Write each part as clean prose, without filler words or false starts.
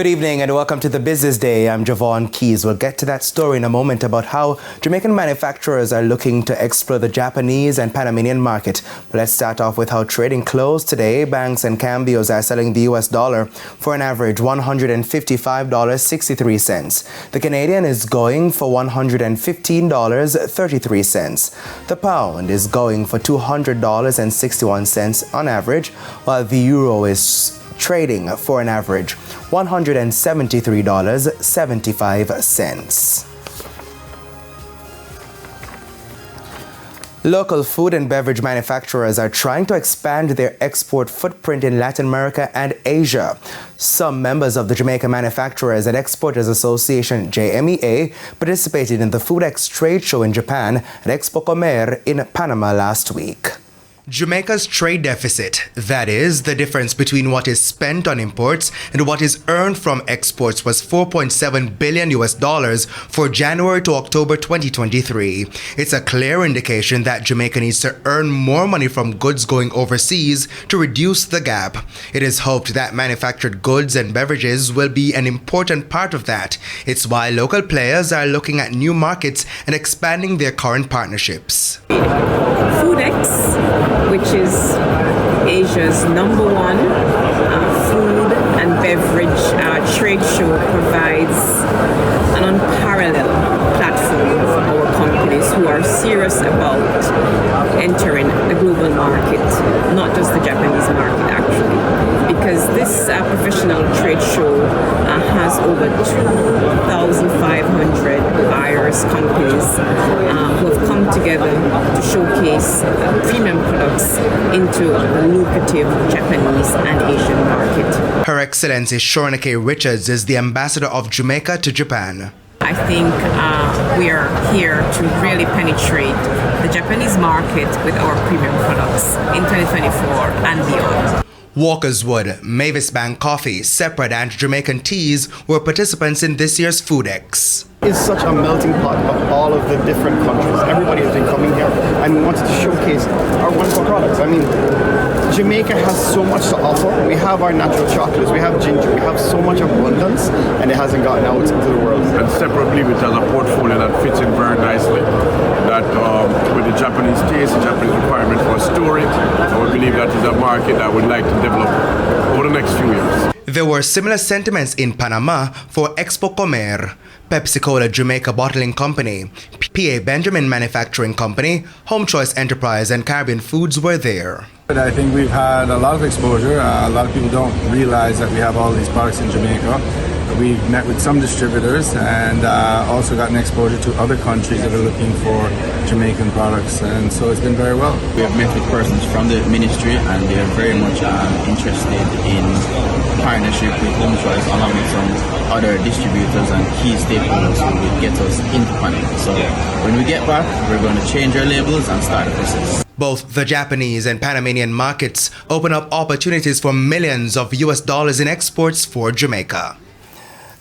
Good evening and welcome to the Business Day. I'm Javon Keys. We'll get to that story in a moment about how Jamaican manufacturers are looking to explore the Japanese and Panamanian market. But let's start off with how trading closed today. Banks and cambios are selling the US dollar for an average $155.63. The Canadian is going for $115.33. The pound is going for $200.61 on average, while the euro is trading for an average $173.75. Local food and beverage manufacturers are trying to expand their export footprint in Latin America and Asia. Some members of the Jamaica Manufacturers and Exporters Association, JMEA, participated in the FoodX trade show in Japan at Expo Comer in Panama last week. Jamaica's trade deficit, that is, the difference between what is spent on imports and what is earned from exports, was $4.7 billion for January to October 2023. It's a clear indication that Jamaica needs to earn more money from goods going overseas to reduce the gap. It is hoped that manufactured goods and beverages will be an important part of that. It's why local players are looking at new markets and expanding their current partnerships. FoodX, which is Asia's #1 food and beverage trade show, provides an unparalleled platform for our companies who are serious about entering the global market, not just the Japanese market actually, because this professional trade show has over 2,500 buyers, companies who have come together to showcase premium products into the lucrative Japanese and Asian market. Her Excellency Shorinake Richards is the ambassador of Jamaica to Japan. I think we are here to really penetrate the Japanese market with our premium products in 2024 and beyond. Walker's Wood, Mavis Bank Coffee, Separate and Jamaican Teas were participants in this year's FoodX. It's such a melting pot of all of the different countries. Everybody has been coming here and we wanted to showcase our wonderful products. I mean, Jamaica has so much to offer. We have our natural chocolates, we have ginger, we have so much abundance, and it hasn't gotten out into the world. And separately, it has a portfolio that fits in very nicely. That with the Japanese taste, the Japanese requirement for storage, I would believe that is a market that would like to develop over the next few years. There were similar sentiments in Panama for Expo Comer. Pepsi-Cola Jamaica Bottling Company, P.A. Benjamin Manufacturing Company, Home Choice Enterprise and Caribbean Foods were there. I think we've had a lot of exposure. A lot of people don't realize that we have all these products in Jamaica. We've met with some distributors and also gotten exposure to other countries that are looking for Jamaican products, and so it's been very well. We have met with persons from the ministry and they are very much interested in partnership with Home Choice along with some other distributors and key stakeholders who will get us into Panama. So when we get back, we're going to change our labels and start the process. Both the Japanese and Panamanian markets open up opportunities for millions of US dollars in exports for Jamaica.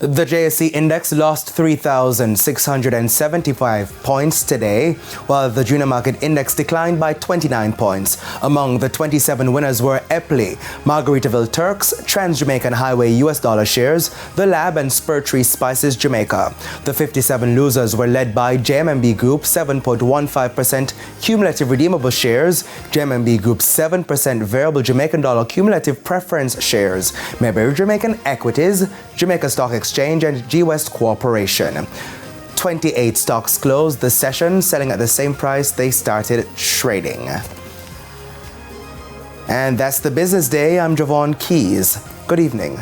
The JSE index lost 3,675 points today, while the junior market index declined by 29 points. Among the 27 winners were Epley, Margaritaville Turks, Trans-Jamaican Highway US dollar shares, The Lab and Spurtree Spices Jamaica. The 57 losers were led by JMMB Group 7.15% cumulative redeemable shares, JMMB Group 7% variable Jamaican dollar cumulative preference shares, Mayberry Jamaican Equities, Jamaica Stock Exchange and G-West Corporation. 28 stocks closed the session, selling at the same price they started trading. And that's the Business Day. I'm Javon Keys. Good evening.